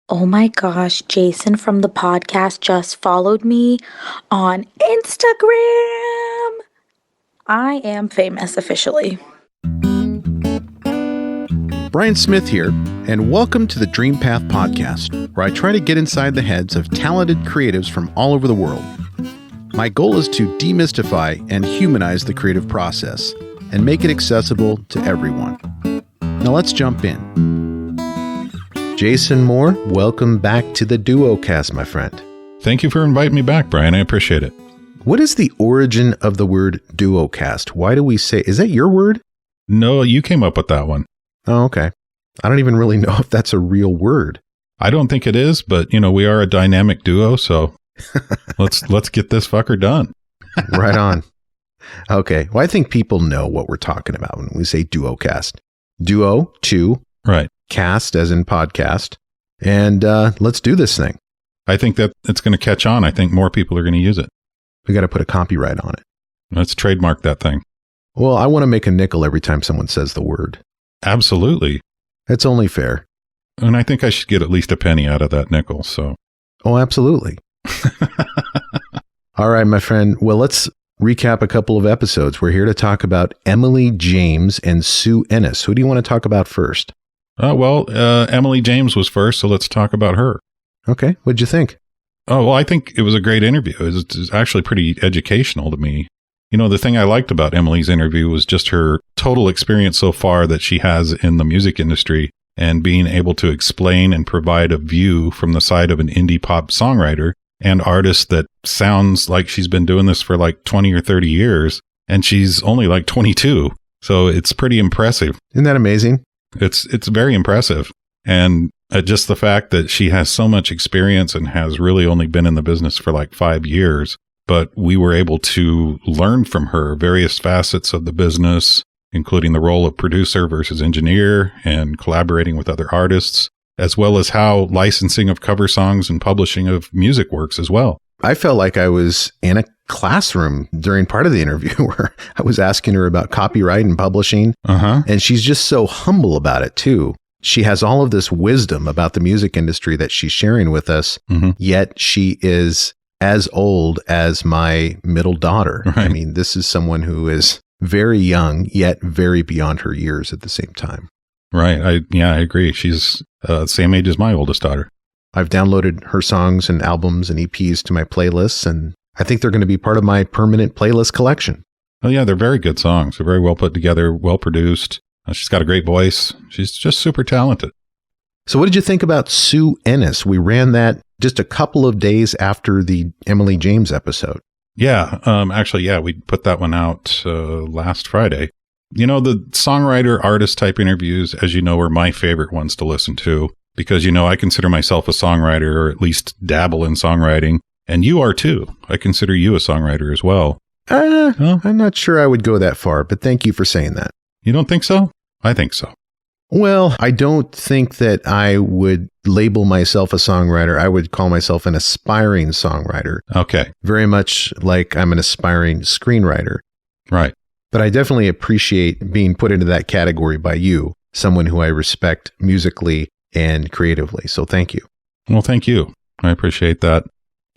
Oh my gosh, Jason from the podcast just followed me on Instagram. I am famous officially. Brian Smith here, and welcome to the Dream Path Podcast, where I try to get inside the heads of talented creatives from all over the world. My goal is to demystify and humanize the creative process and make it accessible to everyone. Now let's jump in. Jason Moore, welcome back to the Duocast, my friend. Thank you for inviting me back, Brian. I appreciate it. What is the origin of the word Duocast? Why do we say, is that your word? No, you came up with that one. Oh, okay. I don't even really know if that's a real word. I don't think it is, but we are a dynamic duo, so let's get this fucker done. Right on. Okay. Well, I think people know what we're talking about when we say Duocast. Duo, two. Right. Cast as in podcast. And let's do this thing. I think that it's going to catch on. I think more people are going to use it. We got to put a copyright on it. Let's trademark that thing. Well, I want to make a nickel every time someone says the word. Absolutely. It's only fair. And I think I should get at least a penny out of that nickel, so. Oh, absolutely. All right, my friend. Well, let's recap a couple of episodes. We're here to talk about Emily James and Sue Ennis. Who do you want to talk about first? Emily James was first, so let's talk about her. Okay. What'd you think? Oh, well, I think it was a great interview. It was actually pretty educational to me. The thing I liked about Emily's interview was just her total experience so far that she has in the music industry and being able to explain and provide a view from the side of an indie pop songwriter and artist that sounds like she's been doing this for like 20 or 30 years, and she's only like 22. So it's pretty impressive. Isn't that amazing? It's very impressive. And just the fact that she has so much experience and has really only been in the business for like 5 years, but we were able to learn from her various facets of the business, including the role of producer versus engineer and collaborating with other artists, as well as how licensing of cover songs and publishing of music works as well. I felt like I was in a classroom during part of the interview where I was asking her about copyright and publishing. And she's just so humble about it too. She has all of this wisdom about the music industry that she's sharing with us, yet she is as old as my middle daughter. Right. I mean, this is someone who is very young, yet very beyond her years at the same time. Right. I agree. She's the same age as my oldest daughter. I've downloaded her songs and albums and EPs to my playlists, and I think they're going to be part of my permanent playlist collection. Oh, yeah, they're very good songs. They're very well put together, well produced. She's got a great voice. She's just super talented. So what did you think about Sue Ennis? We ran that just a couple of days after the Emily James episode. Yeah, we put that one out last Friday. The songwriter artist type interviews, as you know, are my favorite ones to listen to because, I consider myself a songwriter, or at least dabble in songwriting. And you are too. I consider you a songwriter as well. I'm not sure I would go that far, but thank you for saying that. You don't think so? I think so. Well, I don't think that I would label myself a songwriter. I would call myself an aspiring songwriter. Okay. Very much like I'm an aspiring screenwriter. Right. But I definitely appreciate being put into that category by you, someone who I respect musically and creatively. So thank you. Well, thank you. I appreciate that.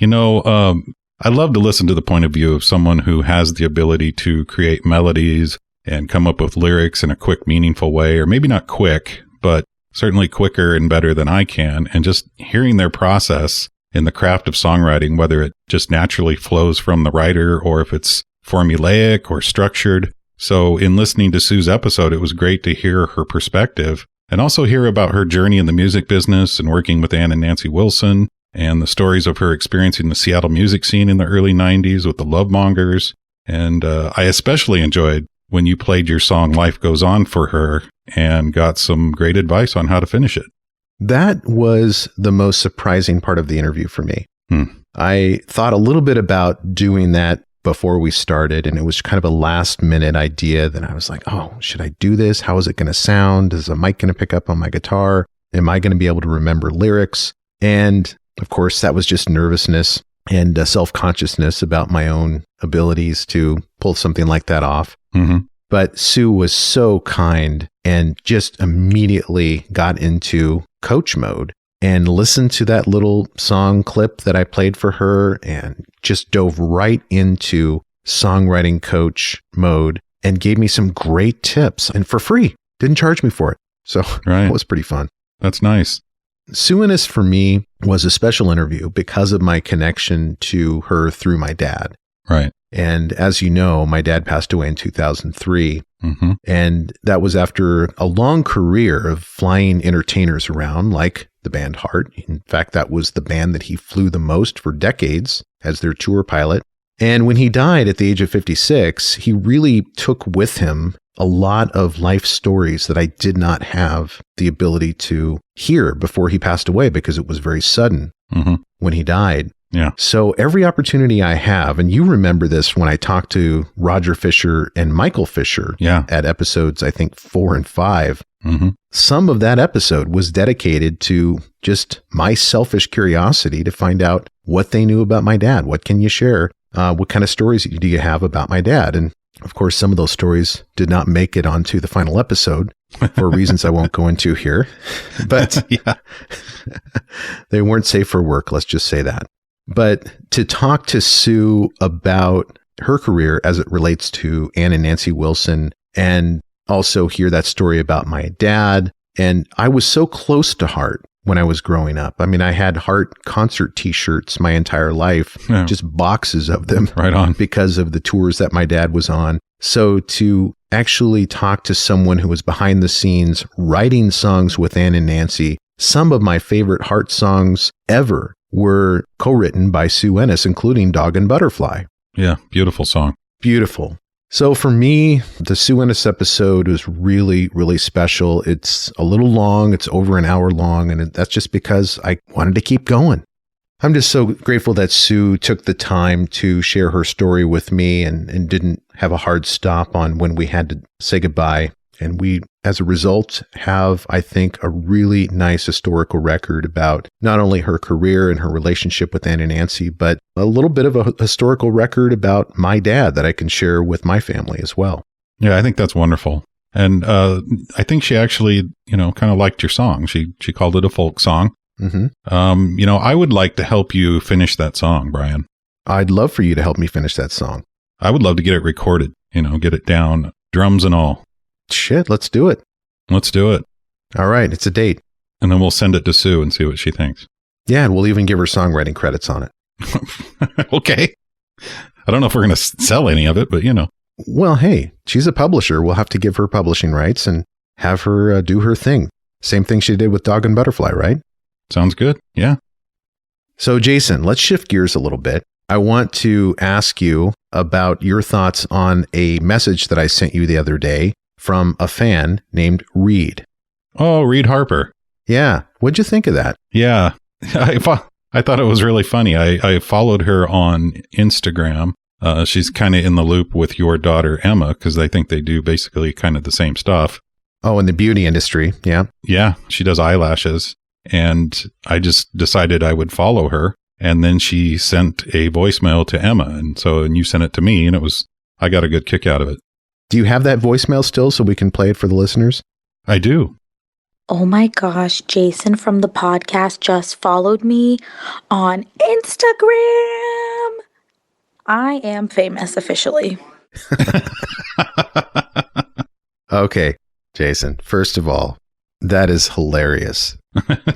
I love to listen to the point of view of someone who has the ability to create melodies and come up with lyrics in a quick, meaningful way, or maybe not quick, but certainly quicker and better than I can. And just hearing their process in the craft of songwriting, whether it just naturally flows from the writer or if it's formulaic or structured. So in listening to Sue's episode, it was great to hear her perspective and also hear about her journey in the music business and working with Ann and Nancy Wilson and the stories of her experiencing the Seattle music scene in the early 90s with the Love Mongers. And I especially enjoyed when you played your song Life Goes On for her and got some great advice on how to finish it. That was the most surprising part of the interview for me. I thought a little bit about doing that before we started, and it was kind of a last minute idea that I was like, oh, should I do this? How is it going to sound? Is the mic going to pick up on my guitar? Am I going to be able to remember lyrics? And of course, that was just nervousness and self-consciousness about my own abilities to pull something like that off. But Sue was so kind and just immediately got into coach mode and listened to that little song clip that I played for her and just dove right into songwriting coach mode and gave me some great tips and for free. Didn't charge me for it. So It was pretty fun. That's nice. Sue Ennis for me was a special interview because of my connection to her through my dad. Right. And as you know, my dad passed away in 2003. Mm-hmm. And that was after a long career of flying entertainers around, like the band Heart. In fact, that was the band that he flew the most for decades as their tour pilot. And when he died at the age of 56, he really took with him a lot of life stories that I did not have the ability to hear before he passed away because it was very sudden when he died. Yeah. So every opportunity I have, and you remember this when I talked to Roger Fisher and Michael Fisher at episodes, I think 4 and 5, some of that episode was dedicated to just my selfish curiosity to find out what they knew about my dad. What can you share? What kind of stories do you have about my dad? And of course, some of those stories did not make it onto the final episode for reasons I won't go into here, but they weren't safe for work. Let's just say that. But to talk to Sue about her career as it relates to Ann and Nancy Wilson, and also hear that story about my dad. And I was so close to Heart when I was growing up. I mean, I had Heart concert t-shirts my entire life, just boxes of them. Right on. Because of the tours that my dad was on. So to actually talk to someone who was behind the scenes writing songs with Ann and Nancy, some of my favorite Heart songs ever were co-written by Sue Ennis, including Dog and Butterfly. Yeah, beautiful song. Beautiful. So for me, the Sue Ennis episode was really, really special. It's a little long. It's over an hour long. And that's just because I wanted to keep going. I'm just so grateful that Sue took the time to share her story with me and didn't have a hard stop on when we had to say goodbye. And we, as a result, have, I think, a really nice historical record about not only her career and her relationship with Ann and Nancy, but a little bit of a historical record about my dad that I can share with my family as well. Yeah, I think that's wonderful. And I think she actually, kind of liked your song. She called it a folk song. I would like to help you finish that song, Bryan. I'd love for you to help me finish that song. I would love to get it recorded, get it down, drums and all. Shit, let's do it. Let's do it. All right, it's a date. And then we'll send it to Sue and see what she thinks. Yeah, and we'll even give her songwriting credits on it. Okay. I don't know if we're going to sell any of it, but Well, hey, she's a publisher. We'll have to give her publishing rights and have her do her thing. Same thing she did with Dog and Butterfly, right? Sounds good. Yeah. So, Jason, let's shift gears a little bit. I want to ask you about your thoughts on a message that I sent you the other day from a fan named Reed. Oh, Reed Harper. Yeah. What'd you think of that? Yeah. I thought it was really funny. I followed her on Instagram. She's kind of in the loop with your daughter, Emma, because I think they do basically kind of the same stuff. Oh, in the beauty industry. Yeah. Yeah. She does eyelashes. And I just decided I would follow her. And then she sent a voicemail to Emma. And you sent it to me, and I got a good kick out of it. Do you have that voicemail still so we can play it for the listeners? I do. Oh my gosh, Jason from the podcast just followed me on Instagram. I am famous officially. Okay, Jason, first of all, that is hilarious.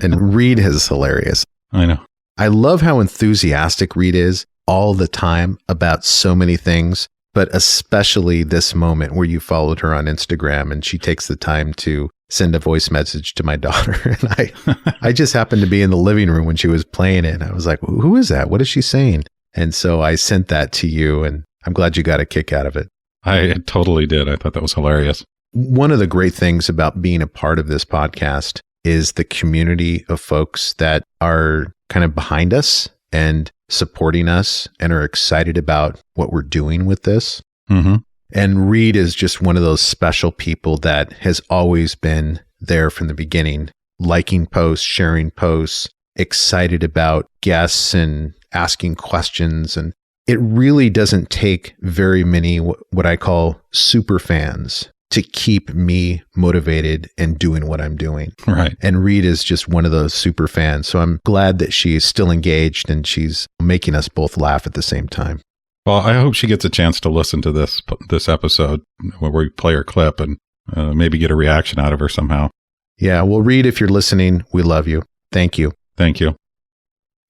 And Reed is hilarious. I know. I love how enthusiastic Reed is all the time about so many things, but especially this moment where you followed her on Instagram and she takes the time to send a voice message to my daughter. And I just happened to be in the living room when she was playing it. And I was like, who is that? What is she saying? And so I sent that to you, and I'm glad you got a kick out of it. I totally did. I thought that was hilarious. One of the great things about being a part of this podcast is the community of folks that are kind of behind us and supporting us and are excited about what we're doing with this. Mm-hmm. And Reed is just one of those special people that has always been there from the beginning, liking posts, sharing posts, excited about guests and asking questions. And it really doesn't take very many what I call super fans to keep me motivated and doing what I'm doing. Right. And Reed is just one of those super fans. So I'm glad that she's still engaged and she's making us both laugh at the same time. Well, I hope she gets a chance to listen to this episode where we play her clip and maybe get a reaction out of her somehow. Yeah, well, Reed, if you're listening, we love you. Thank you. Thank you.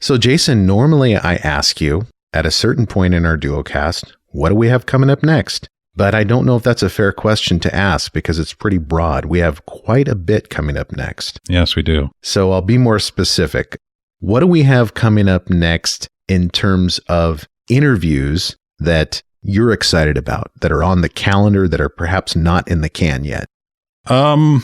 So, Jason, normally I ask you at a certain point in our duocast, what do we have coming up next? But I don't know if that's a fair question to ask because it's pretty broad. We have quite a bit coming up next. Yes, we do. So I'll be more specific. What do we have coming up next in terms of interviews that you're excited about, that are on the calendar, that are perhaps not in the can yet? I'm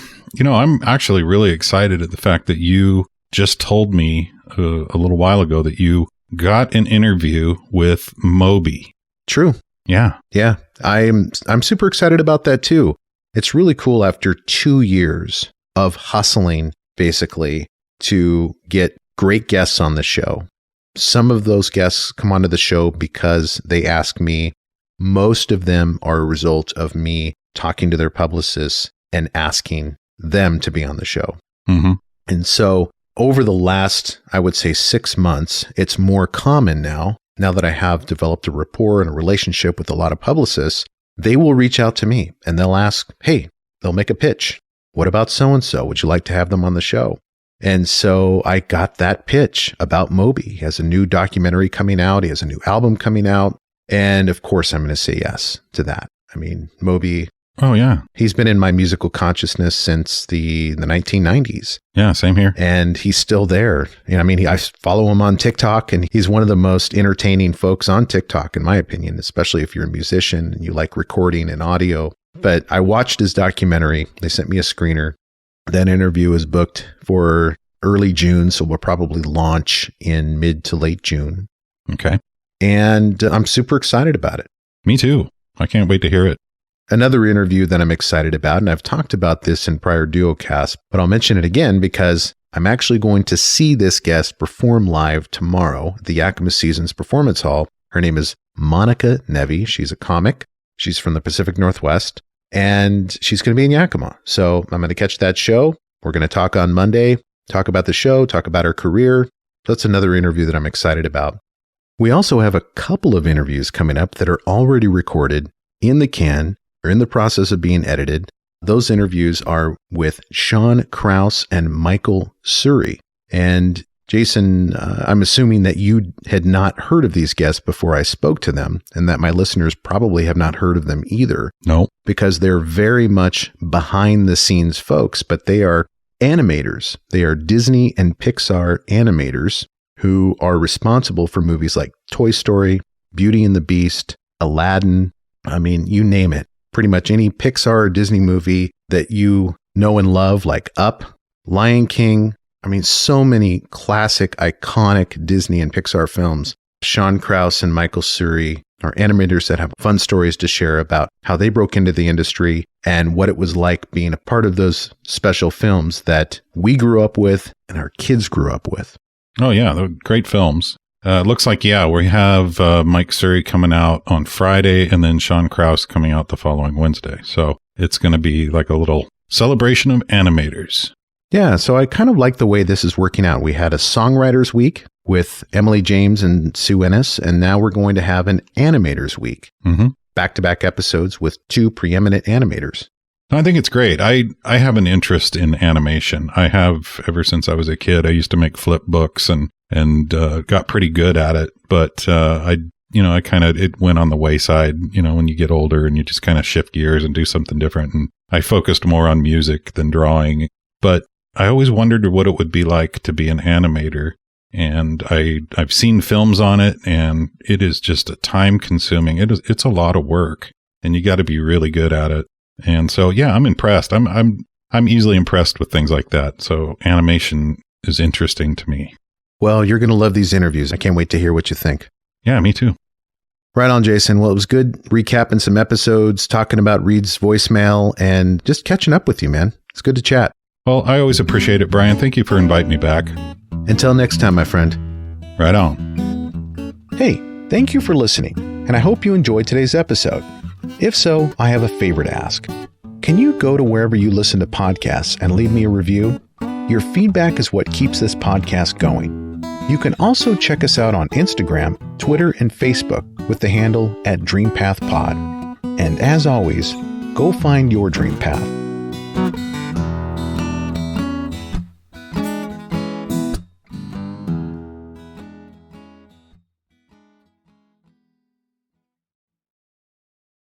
actually really excited at the fact that you just told me a little while ago that you got an interview with Moby. True. Yeah. Yeah. I'm super excited about that too. It's really cool after 2 years of hustling, basically, to get great guests on the show. Some of those guests come onto the show because they ask me. Most of them are a result of me talking to their publicists and asking them to be on the show. Mm-hmm. And so over the last, I would say 6 months, it's more common now that I have developed a rapport and a relationship with a lot of publicists, they will reach out to me and they'll ask, hey, they'll make a pitch. What about so-and-so? Would you like to have them on the show? And so I got that pitch about Moby. He has a new documentary coming out. He has a new album coming out. And of course, I'm going to say yes to that. I mean, Moby. Oh, yeah. He's been in my musical consciousness since the 1990s. Yeah, same here. And he's still there. I mean, I follow him on TikTok, and he's one of the most entertaining folks on TikTok, in my opinion, especially if you're a musician and you like recording and audio. But I watched his documentary. They sent me a screener. That interview is booked for early June, so we'll probably launch in mid to late June. Okay. And I'm super excited about it. Me too. I can't wait to hear it. Another interview that I'm excited about, and I've talked about this in prior duocasts, but I'll mention it again because I'm actually going to see this guest perform live tomorrow at the Yakima Seasons Performance Hall. Her name is Monica Nevy. She's a comic. She's from the Pacific Northwest, and she's going to be in Yakima. So I'm going to catch that show. We're going to talk on Monday, talk about the show, talk about her career. That's another interview that I'm excited about. We also have a couple of interviews coming up that are already recorded in the can. Are in the process of being edited. Those interviews are with Shawn, Krause, and Michael Surrey. And Jason, I'm assuming that you had not heard of these guests before I spoke to them, and that my listeners probably have not heard of them either. No. Because they're very much behind the scenes folks, but they are animators. They are Disney and Pixar animators who are responsible for movies like Toy Story, Beauty and the Beast, Aladdin. I mean, you name it. Pretty much any Pixar or Disney movie that you know and love, like Up, Lion King. I mean, so many classic, iconic Disney and Pixar films. Shawn, Krause, and Michael Surrey are animators that have fun stories to share about how they broke into the industry and what it was like being a part of those special films that we grew up with and our kids grew up with. Oh, yeah. They're great films. Looks like, we have Mike Surrey coming out on Friday and then Shawn Krause coming out the following Wednesday. So it's going to be like a little celebration of animators. Yeah, so I kind of like the way this is working out. We had a Songwriters Week with Emily James and Sue Ennis, and now we're going to have an Animators Week. Mm-hmm. Back-to-back episodes with two preeminent animators. I think it's great. I have an interest in animation. I have ever since I was a kid. I used to make flip books and got pretty good at it. But it went on the wayside, when you get older and you just kind of shift gears and do something different. And I focused more on music than drawing. But I always wondered what it would be like to be an animator. And I've seen films on it, and it is just a time consuming. It's a lot of work, and you got to be really good at it. And so, yeah, I'm impressed. I'm easily impressed with things like that. So animation is interesting to me. Well, you're going to love these interviews. I can't wait to hear what you think. Yeah, me too. Right on, Jason. Well, it was good recapping some episodes, talking about Reed's voicemail, and just catching up with you, man. It's good to chat. Well, I always appreciate it, Brian. Thank you for inviting me back. Until next time, my friend. Right on. Hey, thank you for listening, and I hope you enjoyed today's episode. If so, I have a favor to ask. can you go to wherever you listen to podcasts and leave me a review? Your feedback is what keeps this podcast going. You can also check us out on Instagram, Twitter, and Facebook with the handle @DreamPathPod. And as always, go find your dream path.